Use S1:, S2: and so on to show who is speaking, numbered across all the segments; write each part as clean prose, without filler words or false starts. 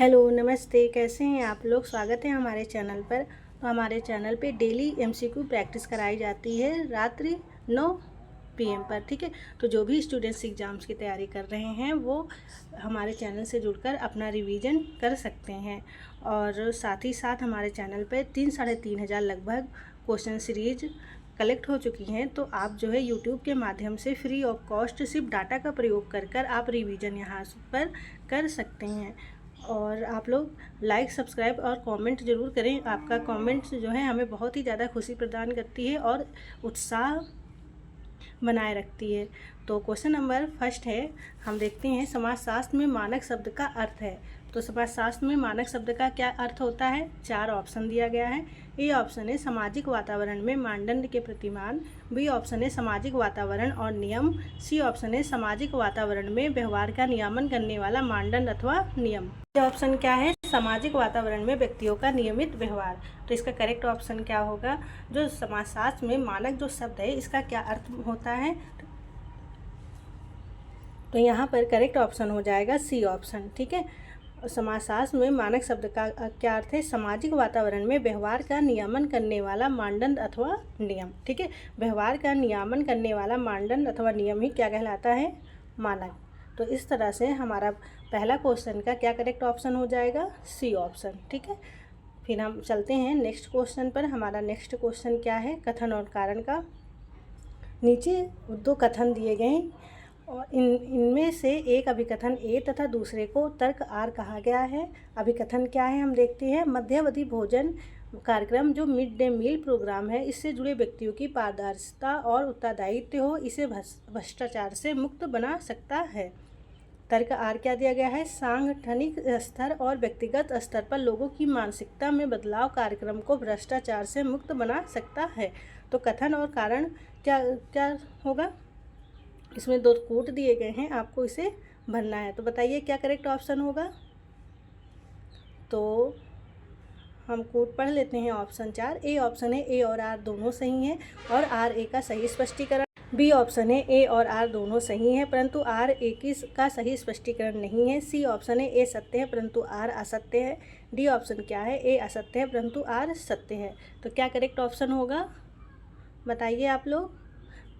S1: Hello नमस्ते, कैसे हैं आप लोग। स्वागत है हमारे चैनल पर। तो हमारे चैनल पे डेली एमसीक्यू प्रैक्टिस कराई जाती है रात्रि 9 PM पर। ठीक है, तो जो भी स्टूडेंट्स एग्ज़ाम्स की तैयारी कर रहे हैं वो हमारे चैनल से जुड़कर अपना रिवीजन कर सकते हैं। और साथ ही साथ हमारे चैनल पे 3-3.5 हज़ार लगभग क्वेश्चन सीरीज कलेक्ट हो चुकी हैं। तो आप जो है यूट्यूब के माध्यम से फ्री ऑफ कॉस्ट सिर्फ डाटा का प्रयोग कर आप रिवीजन यहाँ पर कर सकते हैं। और आप लोग लाइक, सब्सक्राइब और कमेंट ज़रूर करें। आपका कमेंट्स जो है हमें बहुत ही ज़्यादा खुशी प्रदान करती है और उत्साह बनाए रखती है। तो क्वेश्चन नंबर फर्स्ट है, हम देखते हैं समाजशास्त्र में मानक शब्द का अर्थ है। तो समाजशास्त्र में मानक शब्द का क्या अर्थ होता है। 4 ऑप्शन दिया गया है। ए ऑप्शन है सामाजिक वातावरण में मानदंड के प्रतिमान, बी ऑप्शन है सामाजिक वातावरण और नियम, सी ऑप्शन है सामाजिक वातावरण में व्यवहार का नियमन करने वाला मानदंड अथवा नियम। ये ऑप्शन क्या है, सामाजिक वातावरण में व्यक्तियों का नियमित व्यवहार। तो इसका करेक्ट ऑप्शन क्या होगा, जो समाजशास्त्र में मानक जो शब्द है इसका क्या अर्थ होता है। तो यहाँ पर करेक्ट ऑप्शन हो जाएगा सी ऑप्शन। ठीक है, समाजशास्त्र में मानक शब्द का क्या अर्थ है, सामाजिक वातावरण में व्यवहार का नियमन करने वाला मानदंड अथवा नियम। ठीक है, व्यवहार का नियमन करने वाला मानदंड अथवा नियम ही क्या कहलाता है, मानक। तो इस तरह से हमारा पहला क्वेश्चन का क्या करेक्ट ऑप्शन हो जाएगा, सी ऑप्शन। ठीक है, फिर हम चलते हैं नेक्स्ट क्वेश्चन पर। हमारा नेक्स्ट क्वेश्चन क्या है, कथन और कारण का। नीचे 2 कथन दिए गए और इनमें से एक अभिकथन ए तथा दूसरे को तर्क आर कहा गया है। अभिकथन क्या है हम देखते हैं। मध्यावधि भोजन कार्यक्रम जो मिड डे मील प्रोग्राम है, इससे जुड़े व्यक्तियों की पारदर्शिता और उत्तरदायित्व हो, इसे भ्रष्टाचार से मुक्त बना सकता है। तर्क आर क्या दिया गया है, सांगठनिक स्तर और व्यक्तिगत स्तर पर लोगों की मानसिकता में बदलाव कार्यक्रम को भ्रष्टाचार से मुक्त बना सकता है। तो कथन और कारण क्या क्या होगा, इसमें 2 कोट दिए गए हैं, आपको इसे भरना है। तो बताइए क्या करेक्ट ऑप्शन होगा। तो हम कोट पढ़ लेते हैं। ऑप्शन 4 ए ऑप्शन है, ए और आर दोनों सही हैं और आर ए का सही स्पष्टीकरण। बी ऑप्शन है, ए और आर दोनों सही हैं परंतु आर ए का सही स्पष्टीकरण नहीं है। सी ऑप्शन है, ए सत्य है परंतु आर असत्य है। डी ऑप्शन क्या है, ए असत्य है परंतु आर सत्य है। तो क्या करेक्ट ऑप्शन होगा, बताइए आप लोग।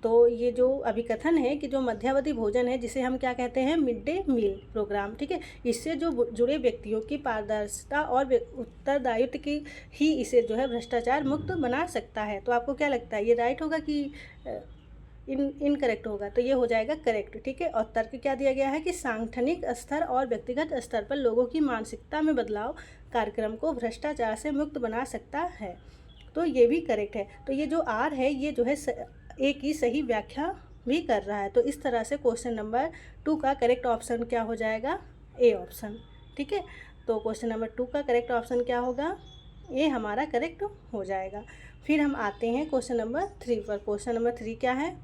S1: तो ये जो अभिकथन है कि जो मध्यावधि भोजन है, जिसे हम क्या कहते हैं, मिड डे मील प्रोग्राम। ठीक है, इससे जो जुड़े व्यक्तियों की पारदर्शिता और उत्तरदायित्व की ही इसे जो है भ्रष्टाचार मुक्त बना सकता है। तो आपको क्या लगता है, ये राइट होगा कि इनकरेक्ट होगा। तो ये हो जाएगा करेक्ट। ठीक है, और तर्क क्या दिया गया है कि सांगठनिक स्तर और व्यक्तिगत स्तर पर लोगों की मानसिकता में बदलाव कार्यक्रम को भ्रष्टाचार से मुक्त बना सकता है। तो ये भी करेक्ट है। तो ये जो आर है ये जो है ए की सही व्याख्या भी कर रहा है। तो इस तरह से क्वेश्चन नंबर 2 का करेक्ट ऑप्शन क्या हो जाएगा, ए ऑप्शन। ठीक है, तो क्वेश्चन नंबर 2 का करेक्ट ऑप्शन क्या होगा, ये हमारा करेक्ट हो जाएगा। फिर हम आते हैं क्वेश्चन नंबर 3 पर। क्वेश्चन नंबर 3 क्या है,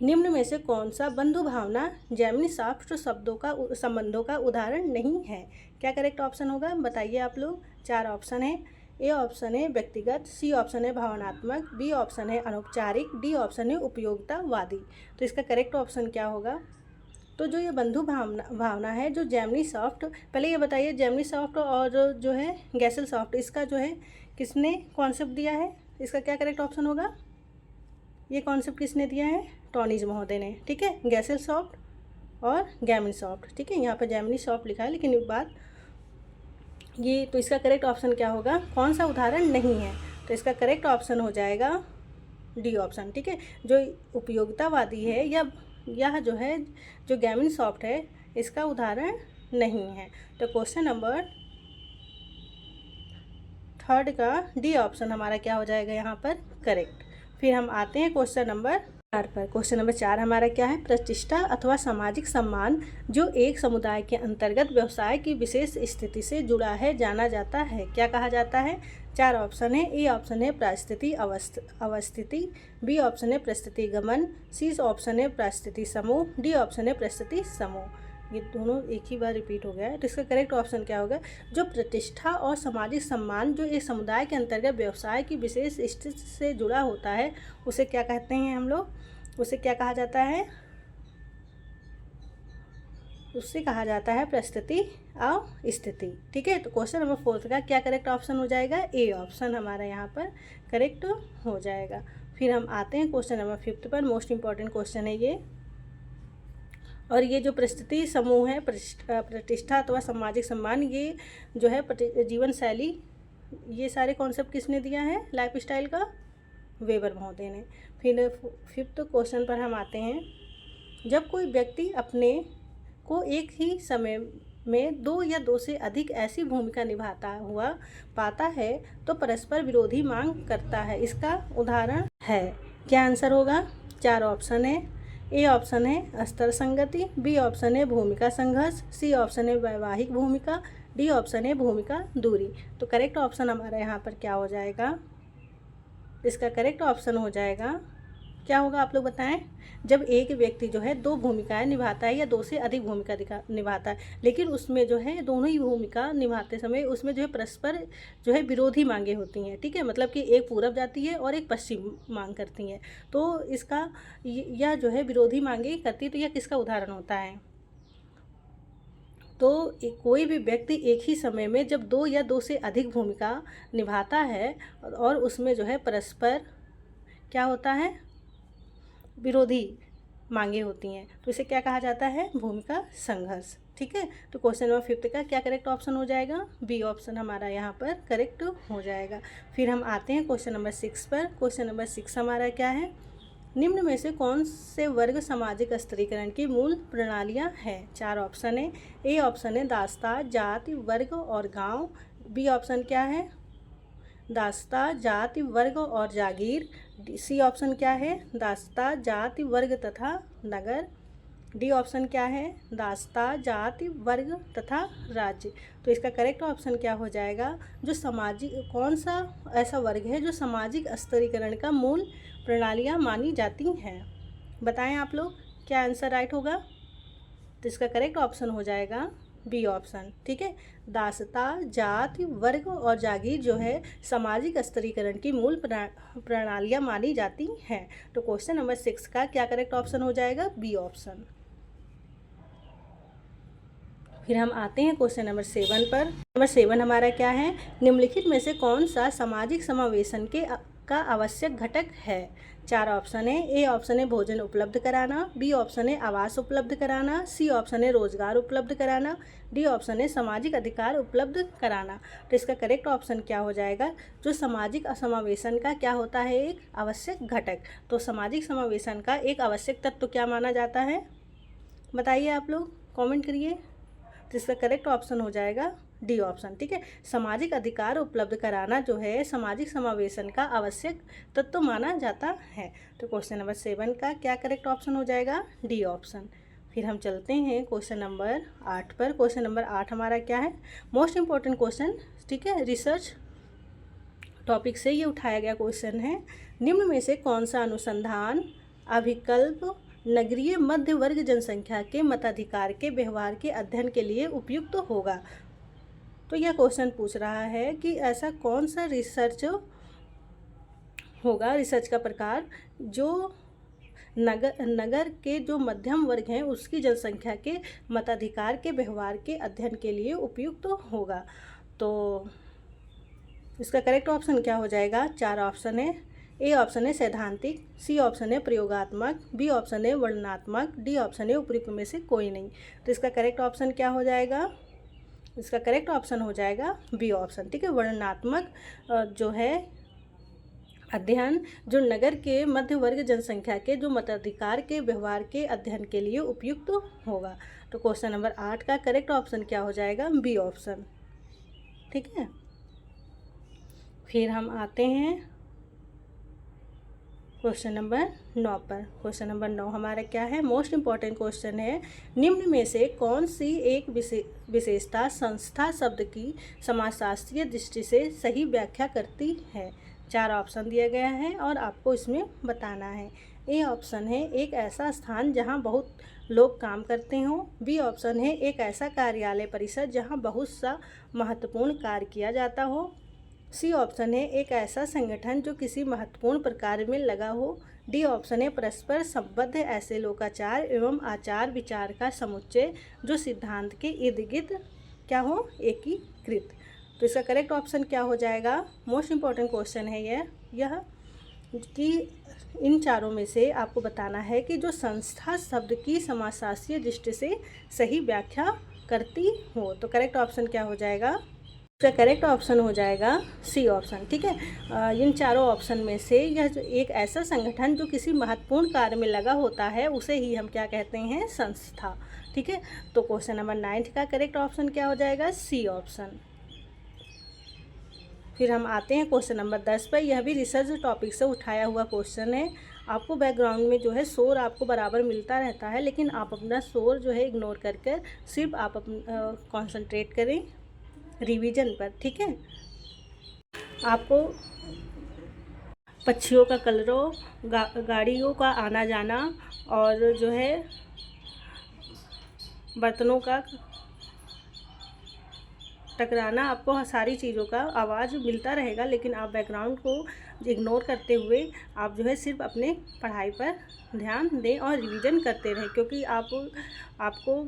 S1: निम्न में से कौन सा बंधु भावना जैमिनी शास्त्र संबंधों का उदाहरण नहीं है। क्या करेक्ट ऑप्शन होगा, बताइए आप लोग। 4 ऑप्शन है। ए ऑप्शन है व्यक्तिगत, सी ऑप्शन है भावनात्मक, बी ऑप्शन है अनौपचारिक, डी ऑप्शन है उपयोगितावादी। तो इसका करेक्ट ऑप्शन क्या होगा। तो जो ये बंधु भावना है, जो जैमिनी सॉफ्ट, पहले ये बताइए जैमिनी सॉफ्ट और जो है गैसल सॉफ्ट, इसका जो है किसने कॉन्सेप्ट दिया है। इसका क्या करेक्ट ऑप्शन होगा, ये कॉन्सेप्ट किसने दिया है, टॉनीज महोदय ने। ठीक है, गैसल सॉफ्ट और गैमिनी सॉफ्ट। ठीक है, यहाँ पर जैमिनी सॉफ्ट लिखा है लेकिन एक बात ये, तो इसका करेक्ट ऑप्शन क्या होगा, कौन सा उदाहरण नहीं है। तो इसका करेक्ट ऑप्शन हो जाएगा डी ऑप्शन। ठीक है, जो उपयोगितावादी है या यह जो है जो गैमिनी सॉफ्ट है, इसका उदाहरण नहीं है। तो क्वेश्चन नंबर 3 का डी ऑप्शन हमारा क्या हो जाएगा यहाँ पर करेक्ट। फिर हम आते हैं क्वेश्चन नंबर 4 पर। क्वेश्चन नंबर 4 हमारा क्या है, प्रतिष्ठा अथवा सामाजिक सम्मान जो एक समुदाय के अंतर्गत व्यवसाय की विशेष स्थिति से जुड़ा है जाना जाता है, क्या कहा जाता है। 4 ऑप्शन है। ए ऑप्शन है परिस्थिति अवस्थिति, बी ऑप्शन है परिस्थिति गमन, सी ऑप्शन है परिस्थिति समूह, डी ऑप्शन है परिस्थिति समूह। ये दोनों एक ही बार रिपीट हो गया है। तो इसका करेक्ट ऑप्शन क्या होगा, जो प्रतिष्ठा और सामाजिक सम्मान जो एक समुदाय के अंतर्गत व्यवसाय की विशेष स्थिति से जुड़ा होता है, उसे क्या कहते हैं हम लोग, उसे क्या कहा जाता है, उससे कहा जाता है परिस्थिति और स्थिति। ठीक है, तो क्वेश्चन नंबर 4 का क्या करेक्ट ऑप्शन हो जाएगा? ए ऑप्शन हमारा यहाँ पर करेक्ट हो जाएगा। फिर हम आते हैं क्वेश्चन नंबर 5 पर। मोस्ट इम्पॉर्टेंट क्वेश्चन है ये। और ये जो परिस्थिति समूह है, प्रतिष्ठा अथवा सामाजिक सम्मान, ये जो है जीवन शैली, ये सारे कॉन्सेप्ट किसने दिया है लाइफ स्टाइल का? वेबर महोदय ने। फिर 5th क्वेश्चन पर हम आते हैं। जब कोई व्यक्ति अपने को एक ही समय में 2 या 2 से अधिक ऐसी भूमिका निभाता हुआ पाता है तो परस्पर विरोधी मांग करता है। इसका उदाहरण है। क्या आंसर होगा? 4 ऑप्शन है। ए ऑप्शन है स्तर संगति, बी ऑप्शन है भूमिका संघर्ष, सी ऑप्शन है वैवाहिक भूमिका, डी ऑप्शन है भूमिका दूरी। तो करेक्ट ऑप्शन हमारा यहाँ पर क्या हो जाएगा? इसका करेक्ट ऑप्शन हो जाएगा, क्या होगा आप लोग बताएं? जब एक व्यक्ति जो है 2 भूमिकाएं निभाता है या 2 से अधिक भूमिका निभाता है, लेकिन उसमें जो है दोनों ही भूमिका निभाते समय उसमें जो है परस्पर जो है विरोधी मांगे होती हैं। ठीक है, मतलब कि एक पूरब जाती है और एक पश्चिम मांग करती हैं। तो इसका यह जो है विरोधी मांगे करती है, तो यह किसका उदाहरण होता है? तो कोई भी व्यक्ति एक ही समय में जब 2 या 2 से अधिक भूमिका निभाता है और उसमें जो है परस्पर क्या होता है? विरोधी मांगे होती हैं, तो इसे क्या कहा जाता है? भूमिका संघर्ष। ठीक है, तो क्वेश्चन नंबर 5 का क्या करेक्ट ऑप्शन हो जाएगा? बी ऑप्शन हमारा यहाँ पर करेक्ट हो जाएगा। फिर हम आते हैं क्वेश्चन नंबर 6 पर। क्वेश्चन नंबर 6 हमारा क्या है? निम्न में से कौन से वर्ग सामाजिक स्तरीकरण की मूल प्रणालियाँ हैं? 4 ऑप्शन है। ए ऑप्शन है दास्ता, जाति, वर्ग और गांव। बी ऑप्शन क्या है? दास्ता, जाति, वर्ग और जागीर। सी ऑप्शन क्या है? दास्ता, जाति, वर्ग तथा नगर। डी ऑप्शन क्या है? दास्ता, जाति, वर्ग तथा राज्य। तो इसका करेक्ट ऑप्शन क्या हो जाएगा? जो सामाजिक, कौन सा ऐसा वर्ग है जो सामाजिक स्तरीकरण का मूल प्रणालियाँ मानी जाती हैं? बताएं आप लोग, क्या आंसर राइट होगा? तो इसका करेक्ट ऑप्शन हो जाएगा बी ऑप्शन। ठीक है, दासता, जाति, वर्ग और जागीर जो है सामाजिक स्तरीकरण की मूल प्रणालियाँ मानी जाती हैं। तो क्वेश्चन नंबर 6 का क्या करेक्ट ऑप्शन हो जाएगा? B option. फिर हम आते हैं क्वेश्चन नंबर 7 पर। नंबर 7 हमारा क्या है? निम्नलिखित में से कौन सा सामाजिक समावेशन का आवश्यक घटक है? 4 ऑप्शन है। ए ऑप्शन है भोजन उपलब्ध कराना, बी ऑप्शन है आवास उपलब्ध कराना, सी ऑप्शन है रोजगार उपलब्ध कराना, डी ऑप्शन है सामाजिक अधिकार उपलब्ध कराना। तो इसका करेक्ट ऑप्शन क्या हो जाएगा? जो सामाजिक समावेशन का क्या होता है? एक आवश्यक घटक। तो सामाजिक समावेशन का एक आवश्यक तत्व क्या माना जाता है? बताइए आप लोग, कमेंट करिए। तो इसका करेक्ट ऑप्शन हो जाएगा डी ऑप्शन। ठीक है, सामाजिक अधिकार उपलब्ध कराना जो है सामाजिक समावेशन का आवश्यक तत्व माना जाता है। तो क्वेश्चन नंबर 7 का क्या करेक्ट ऑप्शन हो जाएगा? D option. फिर हम चलते हैं क्वेश्चन नंबर 8 पर। क्वेश्चन नंबर 8 हमारा क्या है? Most important question. ठीक है, रिसर्च टॉपिक से ये उठाया गया क्वेश्चन है। निम्न में से कौन सा अनुसंधान अभिकल्प नगरीय मध्य वर्ग जनसंख्या के मताधिकार के व्यवहार के अध्ययन के लिए उपयुक्त होगा? तो यह क्वेश्चन पूछ रहा है कि ऐसा कौन सा रिसर्च होगा, रिसर्च का प्रकार, जो नगर के जो मध्यम वर्ग हैं उसकी जनसंख्या के मताधिकार के व्यवहार के अध्ययन के लिए उपयुक्त होगा। तो इसका करेक्ट ऑप्शन क्या हो जाएगा? 4 ऑप्शन है। ए ऑप्शन है सैद्धांतिक, सी ऑप्शन है प्रयोगात्मक, बी ऑप्शन है वर्णनात्मक, डी ऑप्शन है उपयुक्त में से कोई नहीं। तो इसका करेक्ट ऑप्शन क्या हो जाएगा? इसका करेक्ट ऑप्शन हो जाएगा बी ऑप्शन। ठीक है, वर्णनात्मक जो है अध्ययन जो नगर के मध्य वर्ग जनसंख्या के जो मताधिकार के व्यवहार के अध्ययन के लिए उपयुक्त होगा। तो क्वेश्चन नंबर 8 का करेक्ट ऑप्शन क्या हो जाएगा? B option. ठीक है, फिर हम आते हैं क्वेश्चन नंबर 9 पर। क्वेश्चन नंबर 9 हमारा क्या है? मोस्ट इम्पॉर्टेंट क्वेश्चन है। निम्न में से कौन सी एक विशेषता संस्था शब्द की समाजशास्त्रीय दृष्टि से सही व्याख्या करती है? 4 ऑप्शन दिया गया है और आपको इसमें बताना है। ए ऑप्शन है एक ऐसा स्थान जहां बहुत लोग काम करते हों, बी ऑप्शन है एक ऐसा कार्यालय परिसर जहां बहुत सा महत्वपूर्ण कार्य किया जाता हो, सी ऑप्शन है एक ऐसा संगठन जो किसी महत्वपूर्ण प्रकार में लगा हो, डी ऑप्शन है परस्पर संबद्ध ऐसे लोकाचार एवं आचार विचार का समुच्चय जो सिद्धांत के इर्द गिर्द क्या हो, एकीकृत। तो इसका करेक्ट ऑप्शन क्या हो जाएगा, मोस्ट इम्पॉर्टेंट क्वेश्चन है यह कि इन चारों में से आपको बताना है कि जो संस्था शब्द की समाजशास्त्रीय दृष्टि से सही व्याख्या करती हो। तो करेक्ट ऑप्शन क्या हो जाएगा, इसका करेक्ट ऑप्शन हो जाएगा सी ऑप्शन। ठीक है, इन चारों ऑप्शन में से यह जो एक ऐसा संगठन जो किसी महत्वपूर्ण कार्य में लगा होता है उसे ही हम क्या कहते हैं, संस्था। ठीक है, तो क्वेश्चन नंबर 9 का करेक्ट ऑप्शन क्या हो जाएगा, सी ऑप्शन। फिर हम आते हैं क्वेश्चन नंबर 10 पर। यह भी रिसर्च टॉपिक से उठाया हुआ क्वेश्चन है। आपको बैकग्राउंड में जो है शोर आपको बराबर मिलता रहता है, लेकिन आप अपना शोर जो है इग्नोर करके सिर्फ आप कंसंट्रेट करें रिवीजन पर। ठीक है, आपको पक्षियों का कलरव, गाड़ियों का आना जाना और जो है बर्तनों का टकराना, आपको सारी चीज़ों का आवाज़ मिलता रहेगा, लेकिन आप बैकग्राउंड को इग्नोर करते हुए आप जो है सिर्फ अपने पढ़ाई पर ध्यान दें और रिवीजन करते रहें, क्योंकि आपको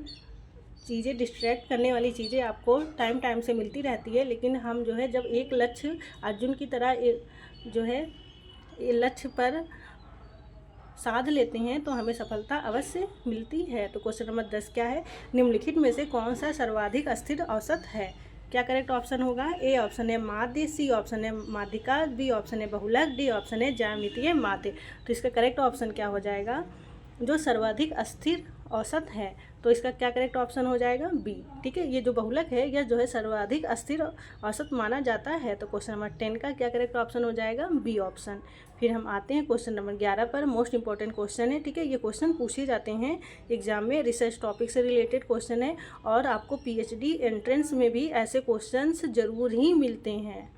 S1: चीज़ें डिस्ट्रैक्ट करने वाली चीज़ें आपको टाइम से मिलती रहती है। लेकिन हम जो है जब एक लक्ष्य अर्जुन की तरह जो है लक्ष्य पर साध लेते हैं तो हमें सफलता अवश्य मिलती है। तो क्वेश्चन नंबर 10 क्या है, निम्नलिखित में से कौन सा सर्वाधिक अस्थिर औसत है। क्या करेक्ट ऑप्शन होगा, ए ऑप्शन है माध्य, सी ऑप्शन है माध्यिका, बी ऑप्शन है बहुलक, डी ऑप्शन है ज्यामितीय माध्य। तो इसका करेक्ट ऑप्शन क्या हो जाएगा, जो सर्वाधिक अस्थिर औसत है। तो इसका क्या करेक्ट ऑप्शन हो जाएगा, बी। ठीक है, ये जो बहुलक है यह जो है सर्वाधिक अस्थिर औसत माना जाता है। तो क्वेश्चन नंबर 10 का क्या करेक्ट ऑप्शन हो जाएगा, बी ऑप्शन। फिर हम आते हैं क्वेश्चन नंबर 11 पर। मोस्ट इंपॉर्टेंट क्वेश्चन है। ठीक है, ये क्वेश्चन पूछे जाते हैं एग्जाम में, रिसर्च टॉपिक से रिलेटेड क्वेश्चन है और आपको पीएचडी एंट्रेंस में भी ऐसे क्वेश्चंस जरूर ही मिलते हैं।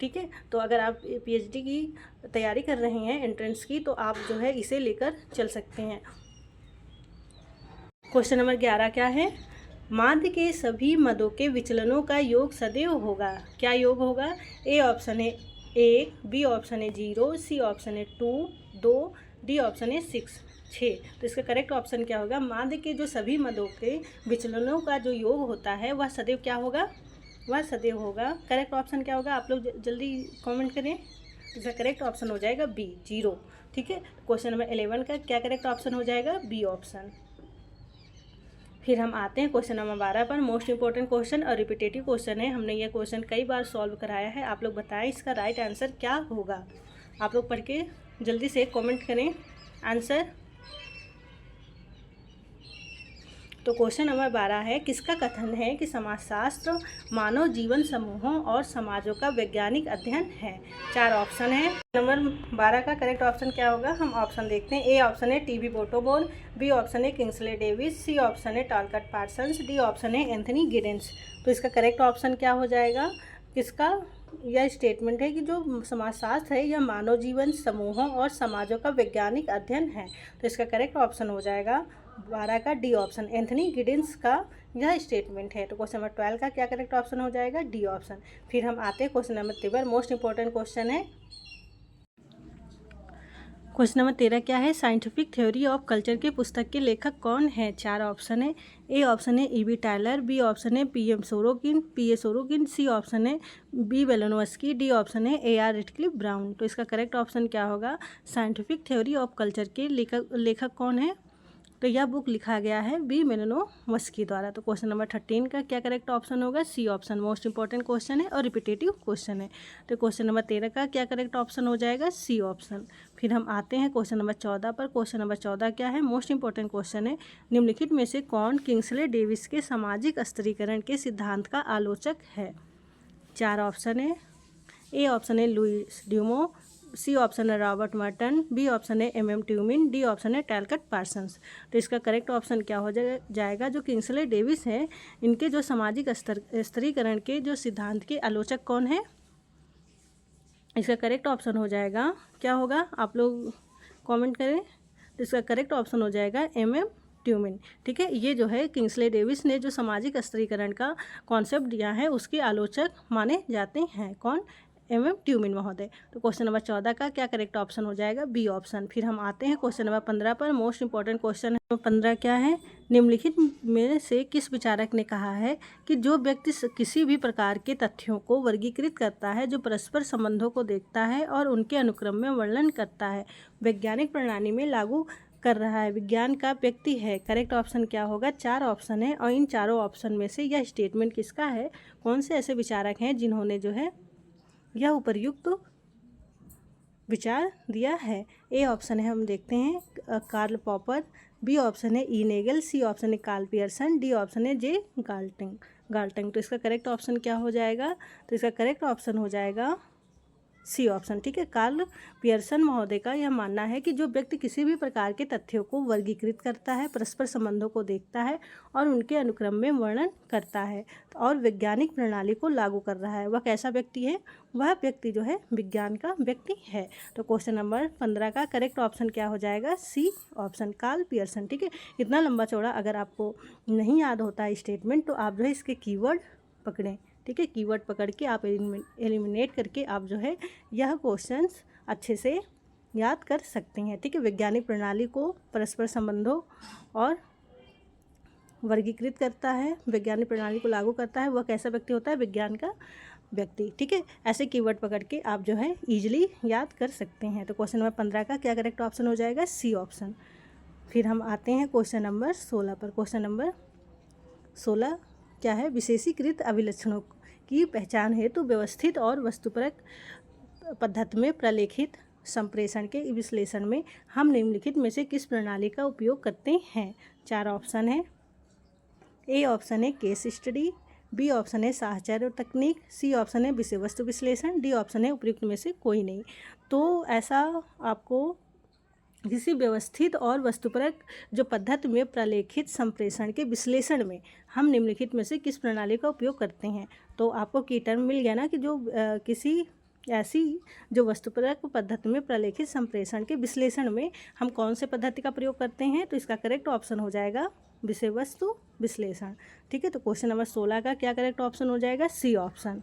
S1: ठीक है, तो अगर आप पीएचडी की तैयारी कर रहे हैं एंट्रेंस की, तो आप जो है इसे लेकर चल सकते हैं। क्वेश्चन नंबर 11 क्या है, माध्य के सभी मदों के विचलनों का योग सदैव होगा। क्या योग होगा, ए ऑप्शन है 1, बी ऑप्शन है 0, सी ऑप्शन है 2, डी ऑप्शन है 6। तो इसका करेक्ट ऑप्शन क्या होगा, माध्य के जो सभी मदों के विचलनों का जो योग होता है वह सदैव क्या होगा, वह सदैव होगा। करेक्ट ऑप्शन क्या होगा, आप लोग जल्दी कमेंट करें। इसका करेक्ट ऑप्शन हो जाएगा बी, 0। ठीक है, क्वेश्चन नंबर 11 का क्या करेक्ट ऑप्शन हो जाएगा, बी ऑप्शन। फिर हम आते हैं क्वेश्चन नंबर 12 पर। मोस्ट इंपॉर्टेंट क्वेश्चन और रिपीटेटिव क्वेश्चन है। हमने ये क्वेश्चन कई बार सॉल्व कराया है। आप लोग बताएं इसका राइट आंसर क्या होगा। आप लोग पढ़ के जल्दी से कमेंट करें आंसर। तो क्वेश्चन नंबर 12 है, किसका कथन है कि समाजशास्त्र मानव जीवन समूहों और समाजों का वैज्ञानिक अध्ययन है। 4 ऑप्शन है। नंबर 12 का करेक्ट ऑप्शन क्या होगा, हम ऑप्शन देखते हैं। ए ऑप्शन है टीबी बोटोबोन, बी ऑप्शन है किंग्सले डेविस, सी ऑप्शन है टॉलकट पार्सन्स, डी ऑप्शन है एंथनी गिडेंस। तो इसका करेक्ट ऑप्शन क्या हो जाएगा, किसका यह स्टेटमेंट है कि जो समाजशास्त्र है यह मानव जीवन समूहों और समाजों का वैज्ञानिक अध्ययन है। तो इसका करेक्ट ऑप्शन हो जाएगा 12 का डी ऑप्शन, एंथनी गिडेंस का यह स्टेटमेंट है। तो क्वेश्चन नंबर 12 का क्या करेक्ट ऑप्शन हो जाएगा, डी ऑप्शन। फिर हम आते हैं question number 13, most important question है। क्वेश्चन नंबर 13 क्या है, साइंटिफिक थ्योरी ऑफ कल्चर के पुस्तक के लेखक कौन है। 4 ऑप्शन है। ए ऑप्शन है ईबी टायलर, बी ऑप्शन है पीए सोरोकिन, सी ऑप्शन है बी वेलोनोव्स्की, डी ऑप्शन है AR रिटक्लिफ ब्राउन। तो इसका करेक्ट ऑप्शन क्या होगा, साइंटिफिक थ्योरी ऑफ कल्चर के लेखक कौन है। तो यह बुक लिखा गया है बी वेलोनोव्स्की द्वारा। तो क्वेश्चन नंबर 13 का क्या करेक्ट ऑप्शन होगा, C option. Most important question है और रिपीटेटिव क्वेश्चन है। तो क्वेश्चन नंबर 13 का क्या करेक्ट ऑप्शन हो जाएगा, सी ऑप्शन। फिर हम आते हैं क्वेश्चन नंबर 14 पर। क्वेश्चन नंबर 14 क्या है, मोस्ट इंपॉर्टेंट क्वेश्चन है। निम्नलिखित में से कौन किंग्सले डेविस के सामाजिक स्तरीकरण के सिद्धांत का आलोचक है। 4 ऑप्शन है। ए ऑप्शन है लुइस ड्यूमो, सी ऑप्शन है रॉबर्ट मर्टन, बी ऑप्शन है MM ट्यूमिन, डी ऑप्शन है टॉलकट पार्सन्स। तो इसका करेक्ट ऑप्शन क्या हो जाएगा, जो किंग्सले डेविस है इनके जो सामाजिक स्तरीकरण के जो सिद्धांत के आलोचक कौन है। इसका करेक्ट ऑप्शन हो जाएगा, क्या होगा आप लोग कमेंट करें। तो इसका करेक्ट ऑप्शन हो जाएगा MM ट्यूमिन। ठीक है, ये जो है किंग्सले डेविस ने जो सामाजिक स्तरीकरण का कॉन्सेप्ट दिया है उसके आलोचक माने जाते हैं। कौन, एवं ट्यूमिन महोदय। तो क्वेश्चन नंबर 14 का क्या करेक्ट ऑप्शन हो जाएगा? B option. फिर हम आते हैं क्वेश्चन नंबर 15 पर। मोस्ट इंपॉर्टेंट क्वेश्चन है 15 क्या है? निम्नलिखित में से किस विचारक ने कहा है कि जो व्यक्ति किसी भी प्रकार के तथ्यों को वर्गीकृत करता है, जो परस्पर संबंधों को देखता है और उनके अनुक्रम में वर्णन करता है, वैज्ञानिक प्रणाली में लागू कर रहा है, विज्ञान का व्यक्ति है। करेक्ट ऑप्शन क्या होगा? 4 ऑप्शन है और इन चारों ऑप्शन में से यह स्टेटमेंट किसका है? कौन से ऐसे विचारक हैं जिन्होंने जो है यह उपर्युक्त विचार दिया है? ए ऑप्शन है, हम देखते हैं, कार्ल पॉपर। बी ऑप्शन है ई नेगल। सी ऑप्शन है कार्ल पियर्सन। डी ऑप्शन है जे गाल्टिंग। तो इसका करेक्ट ऑप्शन क्या हो जाएगा? तो इसका करेक्ट ऑप्शन हो जाएगा सी ऑप्शन। ठीक है, कार्ल पियर्सन महोदय का यह मानना है कि जो व्यक्ति किसी भी प्रकार के तथ्यों को वर्गीकृत करता है, परस्पर संबंधों को देखता है और उनके अनुक्रम में वर्णन करता है और वैज्ञानिक प्रणाली को लागू कर रहा है, वह कैसा व्यक्ति है? वह व्यक्ति जो है विज्ञान का व्यक्ति है। तो क्वेश्चन नंबर 15 का करेक्ट ऑप्शन क्या हो जाएगा? C option, Karl Pearson. ठीक है, इतना लंबा चौड़ा अगर आपको नहीं याद होता है स्टेटमेंट तो आप जो है इसके कीवर्ड पकड़ें। ठीक है, कीवर्ड पकड़ के आप एलिमिनेट करके आप जो है यह क्वेश्चंस अच्छे से याद कर सकते हैं। ठीक है, वैज्ञानिक प्रणाली को परस्पर संबंधों और वर्गीकृत करता है, वैज्ञानिक प्रणाली को लागू करता है, वह कैसा व्यक्ति होता है? विज्ञान का व्यक्ति। ठीक है, ऐसे कीवर्ड पकड़ के आप जो है ईजिली याद कर सकते हैं। तो क्वेश्चन नंबर 15 का क्या करेक्ट ऑप्शन हो जाएगा? C option. फिर हम आते हैं क्वेश्चन नंबर 16 पर। क्वेश्चन नंबर 16 क्या है? विशेषीकृत अभिलक्षणों की पहचान हेतु व्यवस्थित और वस्तुपरक पद्धति में प्रलेखित संप्रेषण के विश्लेषण में हम निम्नलिखित में से किस प्रणाली का उपयोग करते हैं? 4 ऑप्शन है। ए ऑप्शन है केस स्टडी। बी ऑप्शन है साहचर्य तकनीक। सी ऑप्शन है विषय वस्तु विश्लेषण। डी ऑप्शन है उपयुक्त में से कोई नहीं। तो ऐसा आपको किसी व्यवस्थित और वस्तुपरक जो पद्धति में प्रलेखित संप्रेषण के विश्लेषण में हम निम्नलिखित में से किस प्रणाली का उपयोग करते हैं, तो आपको की टर्म मिल गया ना कि जो किसी ऐसी जो वस्तुपरक पद्धति में प्रलेखित संप्रेषण के विश्लेषण में हम कौन से पद्धति का प्रयोग करते हैं। तो इसका करेक्ट ऑप्शन हो जाएगा विषय वस्तु विश्लेषण। ठीक है, तो क्वेश्चन नंबर 16 का क्या करेक्ट ऑप्शन हो जाएगा? C option.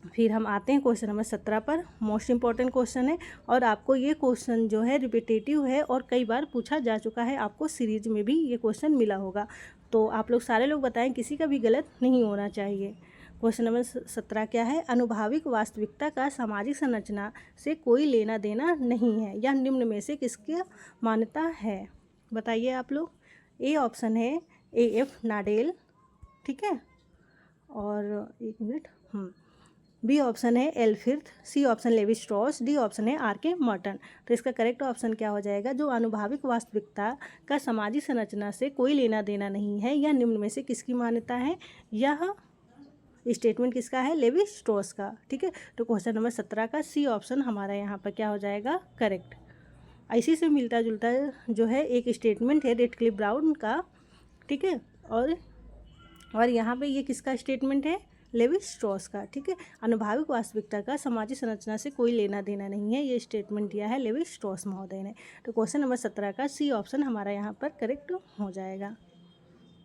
S1: फिर हम आते हैं क्वेश्चन नंबर 17 पर। मोस्ट इंपॉर्टेंट क्वेश्चन है और आपको ये क्वेश्चन जो है रिपीटेटिव है और कई बार पूछा जा चुका है, आपको सीरीज में भी ये क्वेश्चन मिला होगा। तो आप लोग सारे लोग बताएं, किसी का भी गलत नहीं होना चाहिए। क्वेश्चन नंबर 17 क्या है? अनुभाविक वास्तविकता का सामाजिक संरचना से कोई लेना देना नहीं है, यह निम्न में से किसकी मान्यता है? बताइए आप लोग। ए ऑप्शन है A.F. नाडेल। ठीक है, और एक मिनट, बी ऑप्शन है एल्फिर्थ। C option Levi Strauss. D option है R.K. मॉर्टन। तो इसका करेक्ट ऑप्शन क्या हो जाएगा? जो अनुभाविक वास्तविकता का सामाजिक संरचना से कोई लेना देना नहीं है, यह निम्न में से किसकी मान्यता है? यह स्टेटमेंट किसका है? लेवी स्ट्रॉस का। ठीक है, तो क्वेश्चन नंबर 17 का सी ऑप्शन हमारा यहाँ पर क्या हो जाएगा? करेक्ट। इसी से मिलता जुलता जो है एक स्टेटमेंट है रेडक्लिफ ब्राउन का। ठीक है, और यहाँ पे ये किसका स्टेटमेंट है? लेवी स्ट्रॉस का। ठीक है, अनुभाविक वास्तविकता का सामाजिक संरचना से कोई लेना देना नहीं है, ये स्टेटमेंट दिया है लेवी स्ट्रॉस महोदय ने। तो क्वेश्चन नंबर 17 का सी ऑप्शन हमारा यहाँ पर करेक्ट हो जाएगा।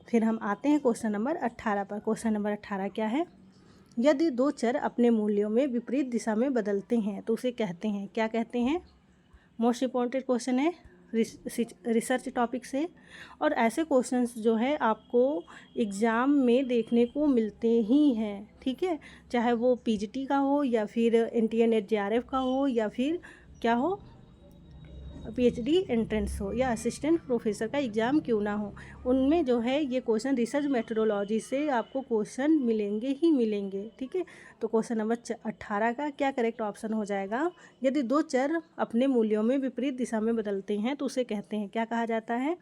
S1: फिर हम आते हैं क्वेश्चन नंबर 18 पर। क्वेश्चन नंबर 18 क्या है? यदि दो चर अपने मूल्यों में विपरीत दिशा में बदलते हैं तो उसे कहते हैं, क्या कहते हैं? मोस्ट इम्पॉर्टेंट क्वेश्चन है रिसर्च टॉपिक से, और ऐसे क्वेश्चंस जो है आपको एग्ज़ाम में देखने को मिलते ही हैं। ठीक है, चाहे वो पीजीटी का हो या फिर NTA-NET JRF का हो या फिर क्या हो PhD एंट्रेंस हो या असिस्टेंट प्रोफेसर का एग्ज़ाम क्यों ना हो, उनमें जो है ये क्वेश्चन रिसर्च मेथोडोलॉजी से आपको क्वेश्चन मिलेंगे ही मिलेंगे। ठीक है, तो क्वेश्चन नंबर 18 का क्या करेक्ट ऑप्शन हो जाएगा? यदि दो चर अपने मूल्यों में विपरीत दिशा में बदलते हैं तो उसे कहते हैं, क्या कहा जाता है?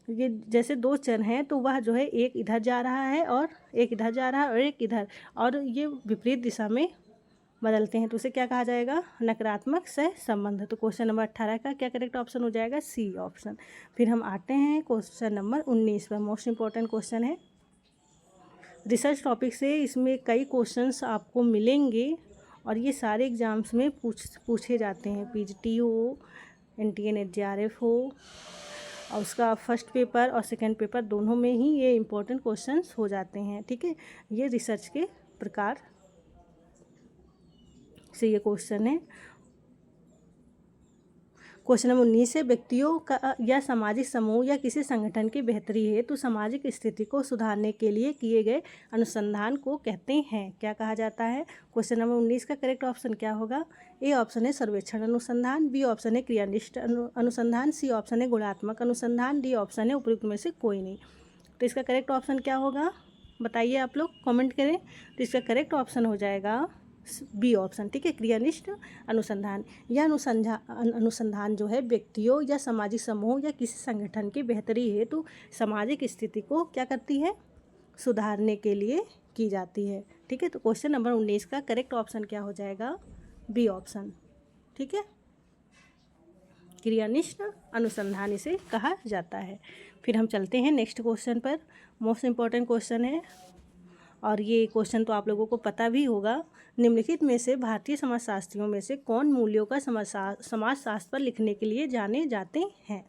S1: ये जैसे दो चर हैं तो वह जो है एक इधर जा रहा है और एक इधर जा रहा है और एक इधर, और ये विपरीत दिशा में बदलते हैं तो उसे क्या कहा जाएगा? नकारात्मक सह संबंध। तो क्वेश्चन नंबर 18 का क्या करेक्ट ऑप्शन हो जाएगा? C option. फिर हम आते हैं क्वेश्चन नंबर 19 पर। मोस्ट इंपॉर्टेंट क्वेश्चन है रिसर्च टॉपिक से, इसमें कई क्वेश्चंस आपको मिलेंगे और ये सारे एग्जाम्स में पूछे जाते हैं। पीजीटी हो, NTA-NET JRF हो, और उसका फर्स्ट पेपर और सेकेंड पेपर दोनों में ही ये इंपॉर्टेंट क्वेश्चंस हो जाते हैं। ठीक है, ये रिसर्च के प्रकार से ये क्वेश्चन है। क्वेश्चन नंबर 19 है, व्यक्तियों का या सामाजिक समूह या किसी संगठन की बेहतरी हेतु सामाजिक स्थिति को सुधारने के लिए किए गए अनुसंधान को कहते हैं, क्या कहा जाता है। क्वेश्चन नंबर 19 का करेक्ट ऑप्शन क्या होगा। ए ऑप्शन है सर्वेक्षण अनुसंधान, बी ऑप्शन है क्रियानिष्ठ अनुसंधान, सी ऑप्शन है गुणात्मक अनुसंधान, डी ऑप्शन है उपयुक्त में से कोई नहीं। तो इसका करेक्ट ऑप्शन क्या होगा बताइए, आप लोग कमेंट करें। तो इसका करेक्ट ऑप्शन हो जाएगा बी ऑप्शन, ठीक है, क्रियानिष्ठ अनुसंधान। यह अनुसंधान जो है व्यक्तियों या सामाजिक समूह या किसी संगठन की बेहतरी हेतु सामाजिक स्थिति को क्या करती है, सुधारने के लिए की जाती है, ठीक है। तो क्वेश्चन नंबर 19 का करेक्ट ऑप्शन क्या हो जाएगा, बी ऑप्शन, ठीक है, क्रियानिष्ठ अनुसंधान इसे कहा जाता है। फिर हम चलते हैं नेक्स्ट क्वेश्चन पर। मोस्ट इम्पॉर्टेंट क्वेश्चन है और ये क्वेश्चन तो आप लोगों को पता भी होगा। निम्नलिखित में से भारतीय समाजशास्त्रियों में से कौन मूल्यों का समाजशास्त्र पर लिखने के लिए जाने जाते हैं।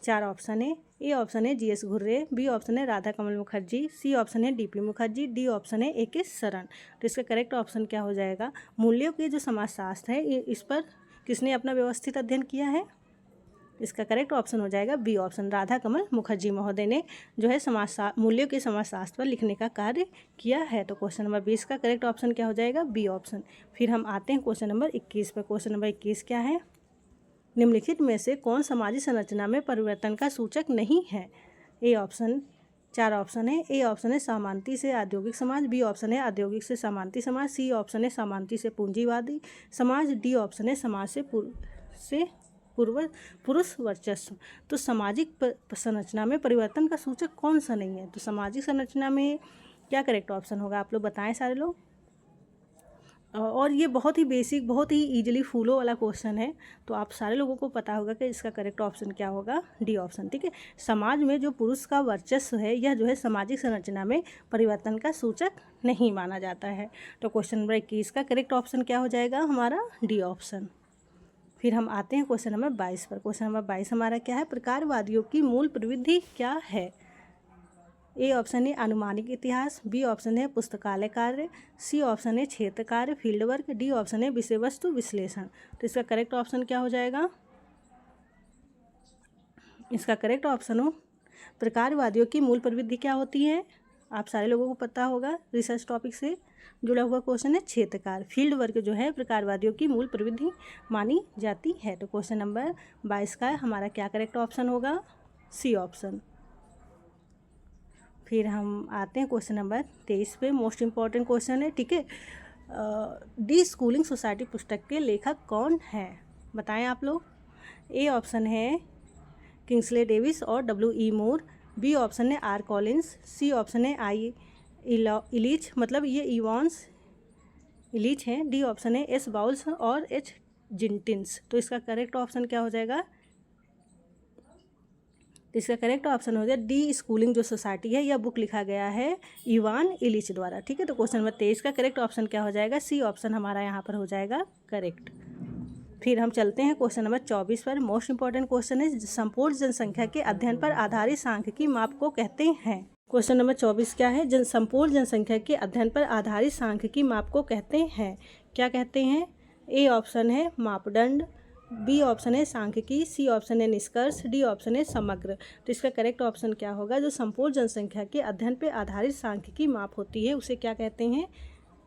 S1: 4 ऑप्शन है। ए ऑप्शन है जीएस घुर्रे, बी ऑप्शन है राधा कमल मुखर्जी, सी ऑप्शन है डीपी मुखर्जी, डी ऑप्शन है एके शरण। तो इसका करेक्ट ऑप्शन क्या हो जाएगा, मूल्यों के जो समाजशास्त्र है इस पर किसने अपना व्यवस्थित अध्ययन किया है। इसका करेक्ट ऑप्शन हो जाएगा बी ऑप्शन, राधा कमल मुखर्जी महोदय ने जो है मूल्यों के समाजशास्त्र पर लिखने का कार्य किया है। तो क्वेश्चन नंबर 20 का करेक्ट ऑप्शन क्या हो जाएगा, बी ऑप्शन। फिर हम आते हैं क्वेश्चन नंबर 21 पर। क्वेश्चन नंबर 21 क्या है, निम्नलिखित में से कौन सामाजिक संरचना में परिवर्तन का सूचक नहीं है। ए ऑप्शन, 4 ऑप्शन है। ए ऑप्शन है सामांती से औद्योगिक समाज, बी ऑप्शन है औद्योगिक से सामांती समाज, सी ऑप्शन है सामांती से पूंजीवादी समाज, डी ऑप्शन है समाज से पुरुष वर्चस्व। तो सामाजिक संरचना में परिवर्तन का सूचक कौन सा नहीं है। तो सामाजिक संरचना में क्या करेक्ट ऑप्शन होगा, आप लोग बताएं सारे लोग। और ये बहुत ही बेसिक, बहुत ही इजीली फूलों वाला क्वेश्चन है, तो आप सारे लोगों को पता होगा कि इसका करेक्ट ऑप्शन क्या होगा, डी ऑप्शन, ठीक है। समाज में जो पुरुष का वर्चस्व है यह जो है सामाजिक संरचना में परिवर्तन का सूचक नहीं माना जाता है। तो क्वेश्चन नंबर 21 का करेक्ट ऑप्शन क्या हो जाएगा हमारा, डी ऑप्शन। फिर हम आते हैं क्वेश्चन नंबर 22 पर। क्वेश्चन नंबर 22 हमारा क्या है, प्रकारवादियों की मूल प्रवृत्ति क्या है। ए ऑप्शन है अनुमानिक इतिहास, बी ऑप्शन है पुस्तकालय कार्य, सी ऑप्शन है क्षेत्र कार्य फील्ड वर्क, डी ऑप्शन है विषय वस्तु विश्लेषण। तो इसका करेक्ट ऑप्शन क्या हो जाएगा, इसका करेक्ट ऑप्शन हो प्रकारवादियों की मूल प्रवृत्ति क्या होती है, आप सारे लोगों को पता होगा, रिसर्च टॉपिक से जुड़ा हुआ क्वेश्चन है क्षेत्र कार्य फील्ड वर्क जो है प्रकारवादियों की मूल प्रवृत्ति मानी जाती है। तो क्वेश्चन नंबर 22 का हमारा क्या करेक्ट ऑप्शन होगा, सी ऑप्शन। फिर हम आते हैं क्वेश्चन नंबर 23 पे। मोस्ट इम्पॉर्टेंट क्वेश्चन है, ठीक है। डी स्कूलिंग सोसाइटी पुस्तक के लेखक कौन है, बताएं आप लोग। ए ऑप्शन है किंग्सले डेविस और डब्ल्यू.ई. मूर, बी ऑप्शन है आर कॉलिंस, सी ऑप्शन है आई इलीच, मतलब ये इवांस इलीच हैं, डी ऑप्शन है एस बाउल्स और एच जिंटिन्स। तो इसका करेक्ट ऑप्शन क्या हो जाएगा, इसका करेक्ट ऑप्शन हो जाए डी स्कूलिंग जो सोसाइटी है यह बुक लिखा गया है इवान इलिच द्वारा, ठीक है। तो क्वेश्चन नंबर 23 का करेक्ट ऑप्शन क्या हो जाएगा, सी ऑप्शन हमारा यहाँ पर हो जाएगा करेक्ट। फिर हम चलते हैं क्वेश्चन नंबर 24 पर। मोस्ट इंपॉर्टेंट क्वेश्चन है, संपूर्ण जनसंख्या के अध्ययन पर आधारित सांख्यिकी माप को कहते हैं। क्वेश्चन नंबर 24 क्या है, संपूर्ण जनसंख्या के अध्ययन पर आधारित सांख्यिकी माप को कहते हैं, क्या कहते हैं। ए ऑप्शन है मापदंड, बी ऑप्शन है सांख्यिकी, सी ऑप्शन है निष्कर्ष, डी ऑप्शन है समग्र। तो इसका करेक्ट ऑप्शन क्या होगा, जो संपूर्ण जनसंख्या के अध्ययन पर आधारित सांख्यिकी माप होती है उसे क्या कहते हैं,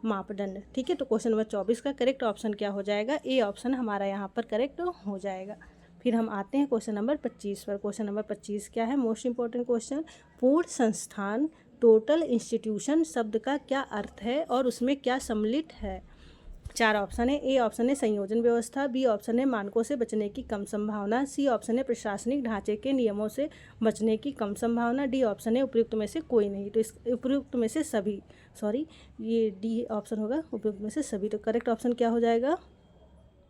S1: मापदंड, ठीक है। तो क्वेश्चन नंबर 24 का करेक्ट ऑप्शन क्या हो जाएगा, ए ऑप्शन हमारा यहाँ पर करेक्ट हो जाएगा। फिर हम आते हैं क्वेश्चन नंबर 25 पर। क्वेश्चन नंबर 25 क्या है, मोस्ट इंपॉर्टेंट क्वेश्चन, पूर्ण संस्थान टोटल इंस्टीट्यूशन शब्द का क्या अर्थ है और उसमें क्या सम्मिलित है। 4 ऑप्शन है। ए ऑप्शन है संयोजन व्यवस्था, बी ऑप्शन है मानकों से बचने की कम संभावना, सी ऑप्शन है प्रशासनिक ढांचे के नियमों से बचने की कम संभावना, डी ऑप्शन है उपयुक्त में से कोई नहीं। तो इस उपयुक्त में से सभी, ये डी ऑप्शन होगा उपयुक्त में से सभी। तो करेक्ट ऑप्शन क्या हो जाएगा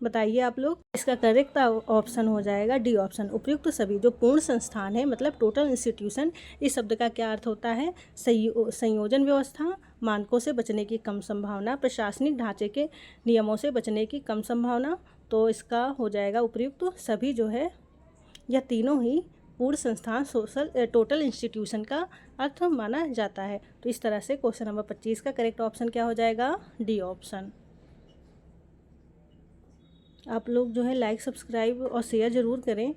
S1: बताइए आप लोग। इसका करेक्ट ऑप्शन हो जाएगा डी ऑप्शन, उपयुक्त सभी। जो पूर्ण संस्थान है मतलब टोटल इंस्टीट्यूशन, इस शब्द का क्या अर्थ होता है, संयोजन व्यवस्था, मानकों से बचने की कम संभावना, प्रशासनिक ढांचे के नियमों से बचने की कम संभावना। तो इसका हो जाएगा उपयुक्त सभी जो है, यह तीनों ही पूर्ण संस्थान टोटल इंस्टीट्यूशन का अर्थ माना जाता है। तो इस तरह से क्वेश्चन नंबर 25 का करेक्ट ऑप्शन क्या हो जाएगा, डी ऑप्शन। आप लोग जो है लाइक, सब्सक्राइब और शेयर ज़रूर करें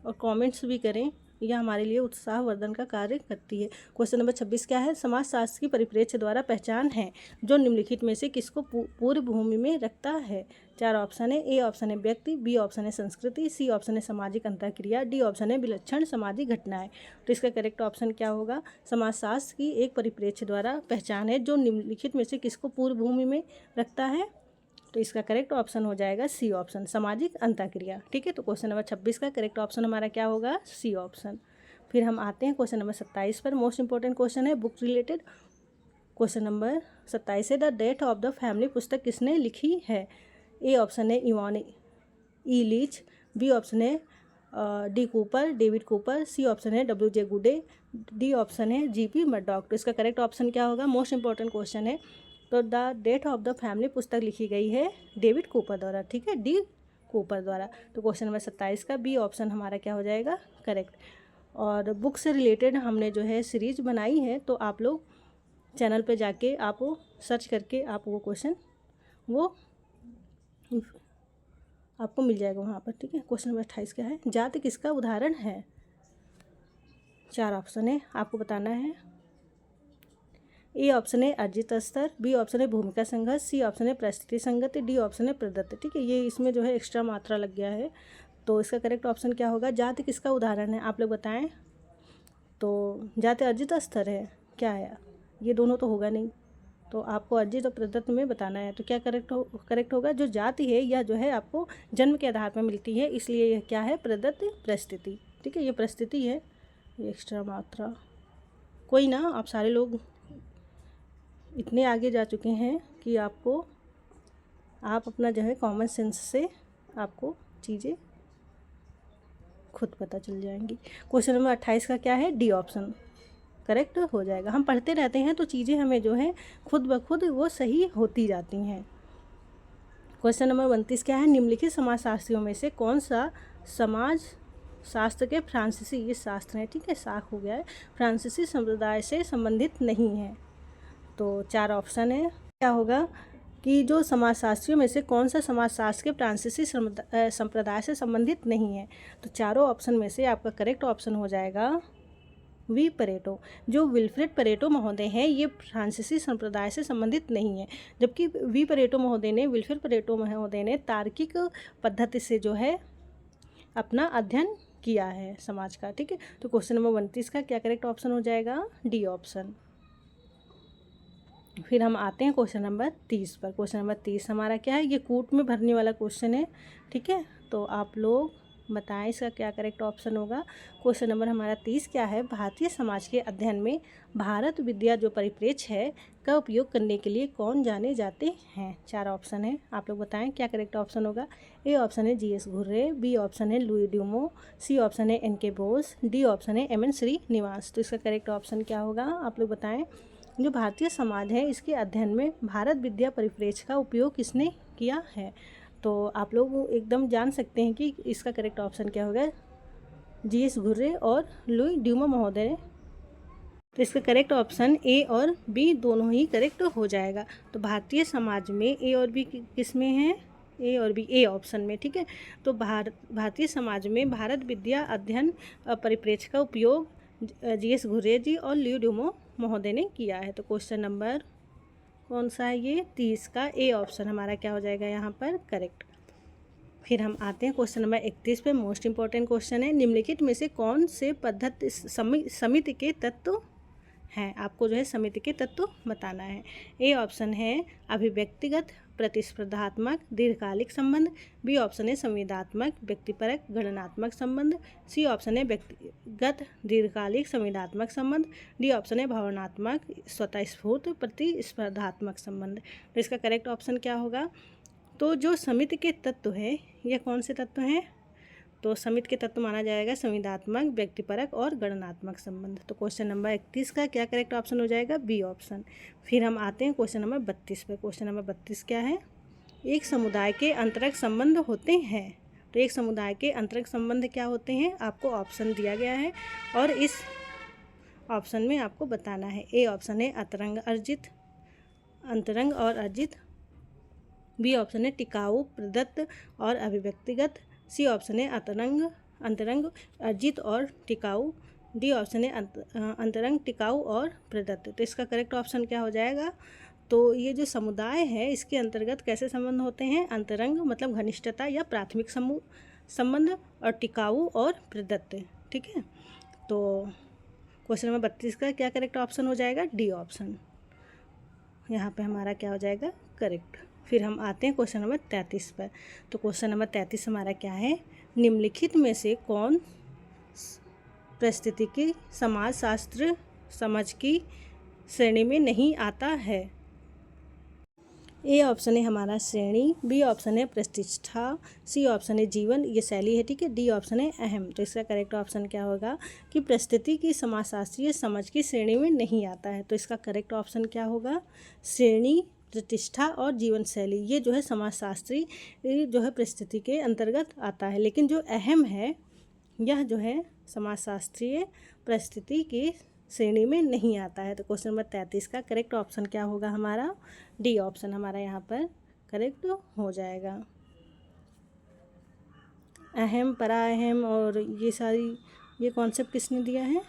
S1: और कमेंट्स भी करें, यह हमारे लिए उत्साहवर्धन का कार्य करती है। क्वेश्चन नंबर 26 क्या है? समाजशास्त्र की परिप्रेक्ष्य द्वारा पहचान है जो निम्नलिखित में से किसको पूर्व भूमि में रखता है? 4 ऑप्शन है। ए ऑप्शन है व्यक्ति, बी ऑप्शन है संस्कृति, सी ऑप्शन है सामाजिक अंतःक्रिया, डी ऑप्शन है विलक्षण सामाजिक घटनाएं। तो इसका करेक्ट ऑप्शन क्या होगा? समाजशास्त्र की एक परिप्रेक्ष्य द्वारा पहचान है जो निम्नलिखित में से किसको पूर्व भूमि में रखता है? तो इसका करेक्ट ऑप्शन हो जाएगा सी ऑप्शन, सामाजिक अंतःक्रिया। ठीक है, तो क्वेश्चन नंबर 26 का करेक्ट ऑप्शन हमारा क्या होगा? C option. फिर हम आते हैं क्वेश्चन नंबर 27 पर। मोस्ट इंपॉर्टेंट क्वेश्चन है बुक रिलेटेड। क्वेश्चन नंबर 27 है the death of the family पुस्तक किसने लिखी है? ए ऑप्शन है Ivan E Leach, B option है D Cooper, David Cooper, C option है WJ गुडे, डी ऑप्शन है GP मर्डॉक। तो इसका करेक्ट ऑप्शन क्या होगा? मोस्ट इंपॉर्टेंट क्वेश्चन है। तो the death of the family पुस्तक लिखी गई है डेविड कूपर द्वारा। ठीक है, डी कूपर द्वारा। तो क्वेश्चन नंबर 27 का बी ऑप्शन हमारा क्या हो जाएगा? करेक्ट। और बुक से रिलेटेड हमने जो है सीरीज बनाई है, तो आप लोग चैनल पे जाके आप सर्च करके आप वो क्वेश्चन वो आपको मिल जाएगा वहाँ पर। ठीक है, क्वेश्चन नंबर 28 क्या है? जाति किसका उदाहरण है? 4 ऑप्शन है, आपको बताना है। ए ऑप्शन है अर्जित स्तर, बी ऑप्शन है भूमिका संघर्ष, सी ऑप्शन है परिस्थिति संगति, डी ऑप्शन है प्रदत्त। ठीक है, ये इसमें जो है एक्स्ट्रा मात्रा लग गया है, तो इसका करेक्ट ऑप्शन क्या होगा? जाति किसका उदाहरण है, आप लोग बताएं। तो जाति अर्जित स्तर है, क्या है? ये दोनों तो होगा नहीं, तो आपको अर्जित और प्रदत्त में बताना है। तो क्या करेक्ट होगा? जो जाति है यह जो है आपको जन्म के आधार पर मिलती है, इसलिए यह क्या है? प्रदत्त परिस्थिति। ठीक है, ये परिस्थिति है, ये एक्स्ट्रा मात्रा। कोई ना, आप सारे लोग इतने आगे जा चुके हैं कि आपको आप अपना जो है कॉमन सेंस से आपको चीज़ें खुद पता चल जाएंगी। क्वेश्चन नंबर 28 का क्या है? डी ऑप्शन करेक्ट हो जाएगा। हम पढ़ते रहते हैं तो चीज़ें हमें जो है खुद ब खुद वो सही होती जाती हैं। क्वेश्चन नंबर 29 क्या है? निम्नलिखित समाजशास्त्रियों में से कौन सा समाज शास्त्र के फ्रांसीसी, ये शास्त्र है, ठीक है, शाख हो गया है, फ्रांसीसी संप्रदाय से संबंधित नहीं है? तो 4 ऑप्शन है, क्या होगा कि जो समाजशास्त्रियों में से कौन सा समाजशास्त्र के फ्रांसीसी संप्रदाय से संबंधित नहीं है? तो चारों ऑप्शन में से आपका करेक्ट ऑप्शन हो जाएगा वी परेटो। जो विल्फ्रेड परेटो महोदय हैं ये फ्रांसीसी संप्रदाय से संबंधित नहीं है, जबकि वी परेटो महोदय ने विल्फ्रेड परेटो महोदय ने तार्किक पद्धति से जो है अपना अध्ययन किया है समाज का। ठीक है, तो क्वेश्चन नंबर 29 का क्या करेक्ट ऑप्शन हो जाएगा? D option. फिर हम आते हैं क्वेश्चन नंबर 30 पर। क्वेश्चन नंबर 30 हमारा क्या है? ये कूट में भरने वाला क्वेश्चन है। ठीक है, तो आप लोग बताएं इसका क्या करेक्ट ऑप्शन होगा। क्वेश्चन नंबर हमारा 30 क्या है? भारतीय समाज के अध्ययन में भारत विद्या जो परिप्रेक्ष्य है का उपयोग करने के लिए कौन जाने जाते हैं? 4 ऑप्शन है, आप लोग बताएं क्या करेक्ट ऑप्शन होगा। ए ऑप्शन है GS घुर्रे, बी ऑप्शन है लुई ड्यूमो, सी ऑप्शन है NK बोस, डी ऑप्शन है MN श्रीनिवास। तो इसका करेक्ट ऑप्शन क्या होगा, आप लोग बताएं। जो भारतीय समाज है इसके अध्ययन में भारत विद्या परिप्रेक्ष्य का उपयोग किसने किया है? तो आप लोग एकदम जान सकते हैं कि इसका करेक्ट ऑप्शन क्या होगा, GS घुर्रे और लुई ड्यूमो महोदय। तो इसका करेक्ट ऑप्शन ए और बी दोनों ही करेक्ट हो जाएगा। तो भारतीय समाज में ए और बी किस में है? ए और बी, ए ऑप्शन में। ठीक है, तो भारतीय समाज में भारत विद्या अध्ययन परिप्रेक्ष्य का उपयोग GS घुर्रे जी और लुई ड्यूमो महोदय ने किया है। तो क्वेश्चन नंबर कौन सा है? ये 30 का ए ऑप्शन हमारा क्या हो जाएगा यहाँ पर? करेक्ट। फिर हम आते हैं क्वेश्चन नंबर 31 पे। मोस्ट इंपॉर्टेंट क्वेश्चन है, निम्नलिखित में से कौन से पद्धति समिति के तत्व हैं? आपको जो है समिति के तत्व बताना है। ए ऑप्शन है अभिव्यक्तिगत प्रतिस्पर्धात्मक दीर्घकालिक संबंध, बी ऑप्शन है संवेदात्मक व्यक्तिपरक गणनात्मक संबंध, सी ऑप्शन है व्यक्तिगत दीर्घकालिक संवेदात्मक संबंध, डी ऑप्शन है भावनात्मक स्वतःस्फूर्त प्रतिस्पर्धात्मक संबंध। तो इसका करेक्ट ऑप्शन क्या होगा? तो जो समिति के तत्व हैं यह कौन से तत्व हैं? तो समिति के तत्व माना जाएगा संवेदात्मक व्यक्तिपरक और गणनात्मक संबंध। तो क्वेश्चन नंबर 31 का क्या करेक्ट ऑप्शन हो जाएगा? B option. फिर हम आते हैं क्वेश्चन नंबर 32 पे। क्वेश्चन नंबर 32 क्या है? एक समुदाय के अंतरंग संबंध होते हैं। तो एक समुदाय के अंतरंग संबंध क्या होते हैं? आपको ऑप्शन दिया गया है और इस ऑप्शन में आपको बताना है। ए ऑप्शन है अंतरंग अर्जित, अंतरंग और अर्जित, बी ऑप्शन है टिकाऊ, प्रदत्त और अभिव्यक्तिगत, सी ऑप्शन है अंतरंग, अर्जित और टिकाऊ, डी ऑप्शन है अंतरंग, टिकाऊ और प्रदत्त। तो इसका करेक्ट ऑप्शन क्या हो जाएगा? तो ये जो समुदाय है इसके अंतर्गत कैसे संबंध होते हैं? अंतरंग मतलब घनिष्ठता या प्राथमिक समूह संबंध, और टिकाऊ और प्रदत्त। ठीक है, तो क्वेश्चन नंबर 32 का क्या करेक्ट ऑप्शन हो जाएगा? डी ऑप्शन यहाँ पे हमारा क्या हो जाएगा? करेक्ट। फिर हम आते हैं क्वेश्चन नंबर 33 पर। तो क्वेश्चन नंबर 33 हमारा क्या है? निम्नलिखित में से कौन पारिस्थितिकी समाजशास्त्र समझ की श्रेणी में नहीं आता है? ए ऑप्शन है हमारा श्रेणी, बी ऑप्शन है प्रतिष्ठा, सी ऑप्शन है जीवन, ये शैली है। ठीक है, डी ऑप्शन है अहम। तो इसका करेक्ट ऑप्शन क्या होगा कि परिस्थिति की समाजशास्त्रीय समझ की श्रेणी में नहीं आता है। तो इसका करेक्ट ऑप्शन क्या होगा? श्रेणी, प्रतिष्ठा और जीवन शैली, ये जो है समाजशास्त्री जो है परिस्थिति के अंतर्गत आता है, लेकिन जो अहम है यह जो है समाजशास्त्रीय परिस्थिति की श्रेणी में नहीं आता है। तो क्वेश्चन नंबर 33 का करेक्ट ऑप्शन क्या होगा हमारा? डी ऑप्शन हमारा यहाँ पर करेक्ट हो जाएगा। अहम, पराअहम और ये कॉन्सेप्ट किसने दिया है?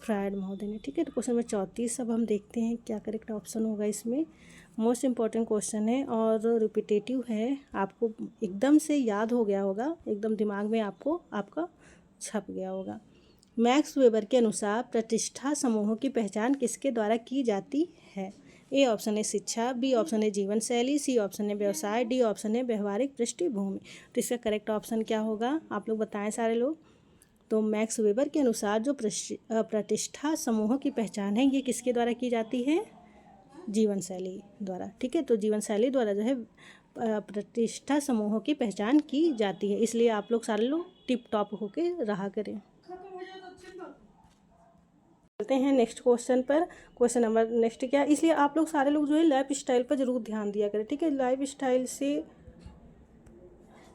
S1: फ्रायड महोदय ने। ठीक है, तो क्वेश्चन नंबर 34 अब हम देखते हैं क्या करेक्ट ऑप्शन होगा इसमें। मोस्ट इम्पॉर्टेंट क्वेश्चन है और रिपीटेटिव है, आपको एकदम से याद हो गया होगा, एकदम दिमाग में आपका छप गया होगा। मैक्स वेबर के अनुसार प्रतिष्ठा समूहों की पहचान किसके द्वारा की जाती है? ए ऑप्शन है शिक्षा, बी ऑप्शन है जीवन शैली, सी ऑप्शन है व्यवसाय, डी ऑप्शन है व्यवहारिक पृष्ठभूमि। तो इसका करेक्ट ऑप्शन क्या होगा? आप लोग बताएं सारे लोग। तो मैक्स वेबर के अनुसार जो प्रतिष्ठा समूहों की पहचान है ये किसके द्वारा की जाती है? जीवन शैली द्वारा। ठीक है, तो जीवन शैली द्वारा जो है प्रतिष्ठा समूहों की पहचान की जाती है, इसलिए आप लोग सारे लोग टिप टॉप होके रहा करें। चलते हैं नेक्स्ट क्वेश्चन पर। क्वेश्चन नंबर नेक्स्ट क्या, इसलिए आप लोग सारे लोग जो है लाइफ स्टाइल पर ज़रूर ध्यान दिया करें। ठीक है, लाइफ स्टाइल से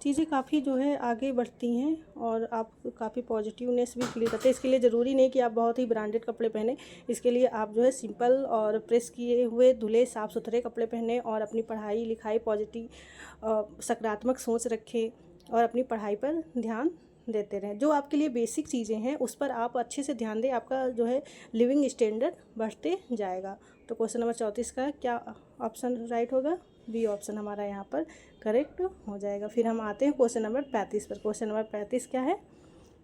S1: चीज़ें काफ़ी जो है आगे बढ़ती हैं और आप काफ़ी पॉजिटिवनेस भी फील करते हैं। इसके लिए ज़रूरी नहीं कि आप बहुत ही ब्रांडेड कपड़े पहने, इसके लिए आप जो है सिंपल और प्रेस किए हुए धुले साफ़ सुथरे कपड़े पहने और अपनी पढ़ाई लिखाई पॉजिटिव सकारात्मक सोच रखें और अपनी पढ़ाई पर ध्यान देते रहें। जो आपके लिए बेसिक चीज़ें हैं उस पर आप अच्छे से ध्यान दें, आपका जो है लिविंग स्टैंडर्ड बढ़ते जाएगा। तो क्वेश्चन नंबर 34 का क्या ऑप्शन राइट होगा? बी ऑप्शन हमारा यहाँ पर करेक्ट हो जाएगा। फिर हम आते हैं क्वेश्चन नंबर 35 पर। क्वेश्चन नंबर 35 क्या है?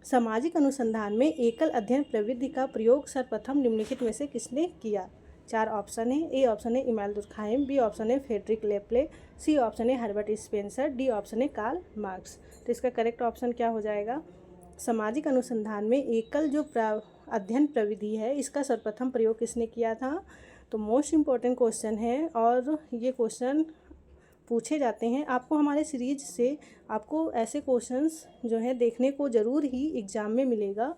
S1: सामाजिक अनुसंधान में एकल अध्ययन प्रविधि का प्रयोग सर्वप्रथम निम्नलिखित में से किसने किया? 4 ऑप्शन है। ए ऑप्शन है इमानुएल दुर्खाइम, बी ऑप्शन है फ्रेडरिक लेप्ले, सी ऑप्शन है हर्बर्ट स्पेंसर, डी ऑप्शन है कार्ल मार्क्स। तो इसका करेक्ट ऑप्शन क्या हो जाएगा? सामाजिक अनुसंधान में एकल जो अध्ययन प्रविधि है इसका सर्वप्रथम प्रयोग किसने किया था? तो मोस्ट इम्पॉर्टेंट क्वेश्चन है और ये क्वेश्चन पूछे जाते हैं। आपको हमारे सीरीज से आपको ऐसे क्वेश्चंस जो है देखने को ज़रूर ही एग्ज़ाम में मिलेगा।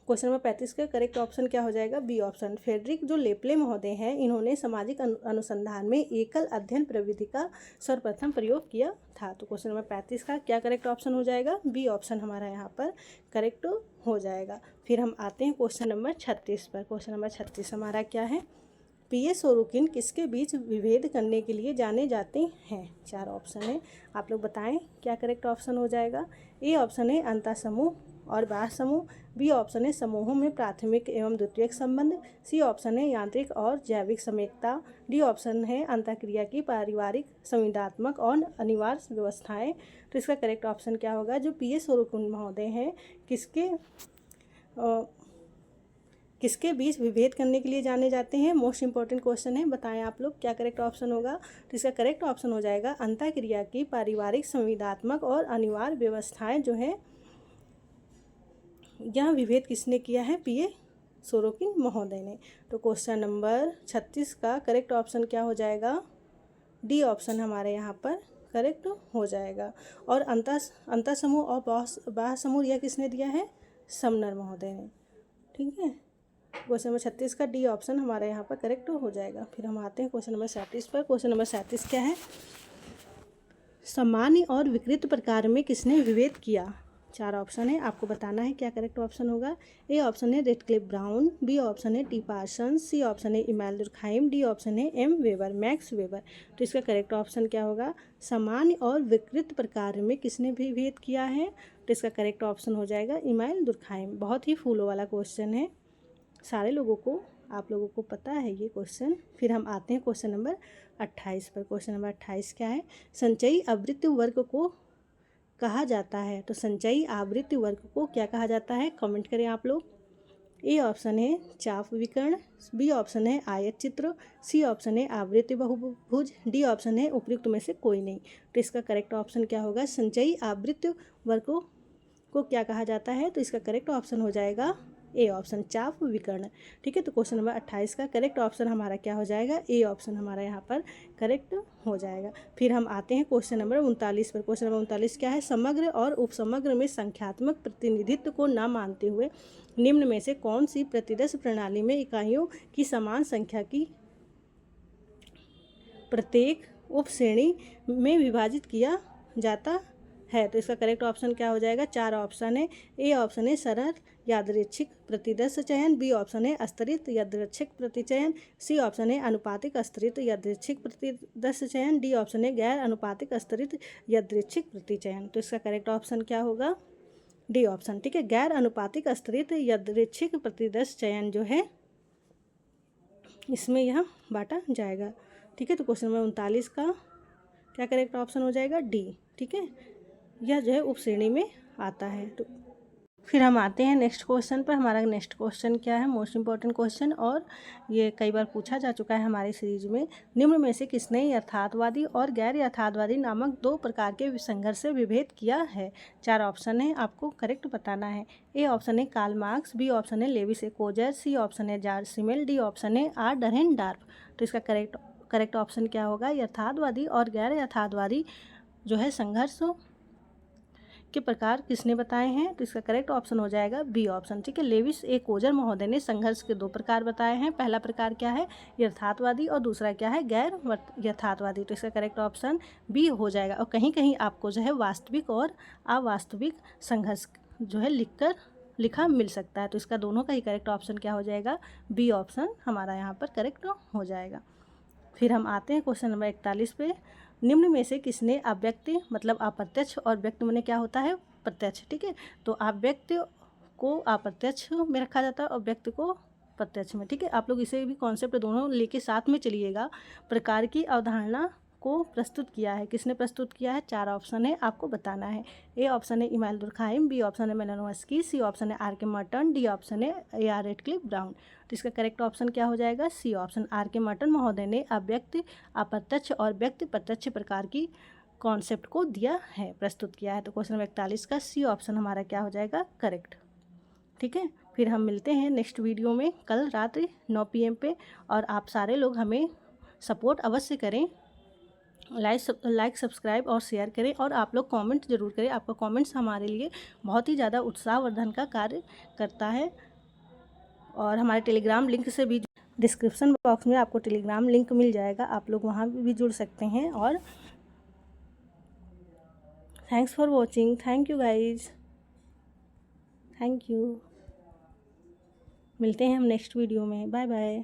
S1: क्वेश्चन नंबर 35 का करेक्ट ऑप्शन क्या हो जाएगा? B option. फ्रेडरिक जो लेप्ले महोदय हैं इन्होंने सामाजिक अनुसंधान में एकल अध्ययन प्रविधि का सर्वप्रथम प्रयोग किया था। तो क्वेश्चन नंबर 35 का क्या करेक्ट ऑप्शन हो जाएगा? बी ऑप्शन हमारा यहाँ पर करेक्ट हो जाएगा। फिर हम आते हैं क्वेश्चन नंबर 36 पर। क्वेश्चन नंबर 36 हमारा क्या है? पीए सोरोकिन किसके बीच विभेद करने के लिए जाने जाते हैं? 4 ऑप्शन है, आप लोग बताएं क्या करेक्ट ऑप्शन हो जाएगा? ए ऑप्शन है अंतः समूह और बाह्य समूह, बी ऑप्शन है समूहों में प्राथमिक एवं द्वितीयक संबंध, सी ऑप्शन है यांत्रिक और जैविक समेकता, डी ऑप्शन है अंतःक्रिया की पारिवारिक संविदात्मक और अनिवार्य व्यवस्थाएं। तो इसका करेक्ट ऑप्शन क्या होगा? जो पीए सोरोकिन महोदय हैं किसके बीच विभेद करने के लिए जाने जाते हैं? मोस्ट इंपॉर्टेंट क्वेश्चन है, बताएं आप लोग क्या करेक्ट ऑप्शन होगा? तो इसका करेक्ट ऑप्शन हो जाएगा अंतःक्रिया की पारिवारिक संविदात्मक और अनिवार्य व्यवस्थाएं जो है यह विभेद किसने किया है? पीए सोरोकिन महोदय ने। तो क्वेश्चन नंबर 36 का करेक्ट ऑप्शन क्या हो जाएगा? डी ऑप्शन हमारे यहाँ पर करेक्ट हो जाएगा। और अंतः समूह और बाह्य समूह यह किसने दिया है? समनर महोदय ने। ठीक है, क्वेश्चन नंबर 36 का डी ऑप्शन हमारे यहाँ पर करेक्ट हो जाएगा। फिर हम आते हैं क्वेश्चन नंबर 37 पर। क्वेश्चन नंबर 37 क्या है? सामान्य और विकृत प्रकार में किसने विभेद किया? 4 ऑप्शन है, आपको बताना है क्या करेक्ट ऑप्शन होगा। ए ऑप्शन है रेडक्लिफ ब्राउन, बी ऑप्शन है टी पार्सन्स, सी ऑप्शन है इमैनुएल दुर्खाइम, डी ऑप्शन है एम वेबर, मैक्स वेबर। तो इसका करेक्ट ऑप्शन क्या होगा, सामान्य और विकृत प्रकार में किसने भी भेद किया है। तो इसका करेक्ट ऑप्शन हो जाएगा इमैनुएल दुर्खाइम। बहुत ही फूलों वाला क्वेश्चन है, सारे लोगों को, आप लोगों को पता है ये क्वेश्चन। फिर हम आते हैं क्वेश्चन नंबर 28 पर। क्वेश्चन नंबर 28 क्या है, संचयी आवृत्ति वर्ग को कहा जाता है। तो संचयी आवृत्ति वर्ग को क्या कहा जाता है, कमेंट करें आप लोग। ए ऑप्शन है चाप विकर्ण, बी ऑप्शन है आयत चित्र, सी ऑप्शन है आवृत्ति बहुभुज, डी ऑप्शन है उपयुक्त में से कोई नहीं। तो इसका करेक्ट ऑप्शन क्या होगा, संचयी आवृत्ति वर्ग को क्या कहा जाता है। तो इसका करेक्ट ऑप्शन हो जाएगा ए ऑप्शन, चाप विकर्ण। ठीक है, तो क्वेश्चन नंबर 28 का करेक्ट ऑप्शन हमारा क्या हो जाएगा, ए ऑप्शन हमारा यहाँ पर करेक्ट हो जाएगा। फिर हम आते हैं क्वेश्चन नंबर 39 पर। क्वेश्चन नंबर 39 क्या है, समग्र और उपसमग्र में संख्यात्मक प्रतिनिधित्व को न मानते हुए निम्न में से कौन सी प्रतिदर्श प्रणाली में इकाइयों की समान संख्या की प्रत्येक उप श्रेणी में विभाजित किया जाता है। तो इसका करेक्ट ऑप्शन क्या हो जाएगा, 4 ऑप्शन है। ए ऑप्शन है सरल यादृच्छिक प्रतिदर्श चयन, बी ऑप्शन है स्तरित यादृच्छिक प्रतिचयन, सी ऑप्शन है अनुपातिक स्तरित यादृच्छिक प्रतिदर्श चयन, डी ऑप्शन है गैर अनुपातिक स्तरित यादृच्छिक प्रतिचयन। तो इसका करेक्ट ऑप्शन क्या होगा, डी ऑप्शन। ठीक है, गैर अनुपातिक स्तरित यादृच्छिक प्रतिदर्श चयन जो है इसमें यह बांटा जाएगा। ठीक है, तो क्वेश्चन नंबर 39 का क्या करेक्ट ऑप्शन हो जाएगा, डी। ठीक है, यह जो है उप श्रेणी में आता है। तो फिर हम आते हैं नेक्स्ट क्वेश्चन पर। हमारा नेक्स्ट क्वेश्चन क्या है, मोस्ट इंपॉर्टेंट क्वेश्चन, और ये कई बार पूछा जा चुका है हमारी सीरीज में। निम्न में से किसने यथार्थवादी और गैर यथार्थवादी नामक 2 प्रकार के संघर्ष से विभेद किया है। 4 ऑप्शन है, आपको करेक्ट बताना है। ए ऑप्शन है कार्ल मार्क्स, बी ऑप्शन है लेविस कोजर, सी ऑप्शन है जॉर्ज सिमेल, डी ऑप्शन है आर डरहेनडॉर्फ। तो इसका करेक्ट ऑप्शन क्या होगा, यथार्थवादी और गैर यथार्थवादी जो है संघर्ष के प्रकार किसने बताए हैं। तो इसका करेक्ट ऑप्शन हो जाएगा बी ऑप्शन। ठीक है, लेविस कोजर महोदय ने संघर्ष के 2 प्रकार बताए हैं। पहला प्रकार क्या है, यथार्थवादी, और दूसरा क्या है, गैर यथार्थवादी। तो इसका करेक्ट ऑप्शन बी हो जाएगा। और कहीं कहीं आपको जो है वास्तविक और अवास्तविक संघर्ष जो है लिखा मिल सकता है। तो इसका दोनों का ही करेक्ट ऑप्शन क्या हो जाएगा, बी ऑप्शन हमारा यहाँ पर करेक्ट हो जाएगा। फिर हम आते हैं क्वेश्चन नंबर 41 पे। निम्न में से किसने अव्यक्त मतलब अप्रत्यक्ष, और व्यक्त में क्या होता है, प्रत्यक्ष। ठीक है, तो अव्यक्त को अप्रत्यक्ष में रखा जाता है और व्यक्त को प्रत्यक्ष में। ठीक है, आप लोग इसे भी कॉन्सेप्ट दोनों लेके साथ में चलिएगा। प्रकार की अवधारणा को प्रस्तुत किया है, किसने प्रस्तुत किया है। 4 ऑप्शन है, आपको बताना है। ए ऑप्शन है इमैनुएल दुर्खाइम, बी ऑप्शन है मेलानोव्स्की, सी ऑप्शन है आर के मर्टन, डी ऑप्शन है ए आर रेडक्लिफ ब्राउन। तो इसका करेक्ट ऑप्शन क्या हो जाएगा, सी ऑप्शन, आर के मर्टन महोदय ने अव्यक्त अप्रत्यक्ष और व्यक्त प्रत्यक्ष प्रकार की कॉन्सेप्ट को दिया है, प्रस्तुत किया है। तो क्वेश्चन नंबर 41 का सी ऑप्शन हमारा क्या हो जाएगा, करेक्ट। ठीक है, फिर हम मिलते हैं नेक्स्ट वीडियो में कल रात्रि 9 PM पे। और आप सारे लोग हमें सपोर्ट अवश्य करें, लाइक सब्सक्राइब और शेयर करें, और आप लोग कमेंट जरूर करें। आपका कमेंट्स हमारे लिए बहुत ही ज़्यादा उत्साहवर्धन का कार्य करता है। और हमारे टेलीग्राम लिंक से भी, डिस्क्रिप्शन बॉक्स में आपको टेलीग्राम लिंक मिल जाएगा, आप लोग वहाँ भी जुड़ सकते हैं। और thanks for watching, thank you guys, thank you. मिलते हैं हम नेक्स्ट वीडियो में, बाय बाय।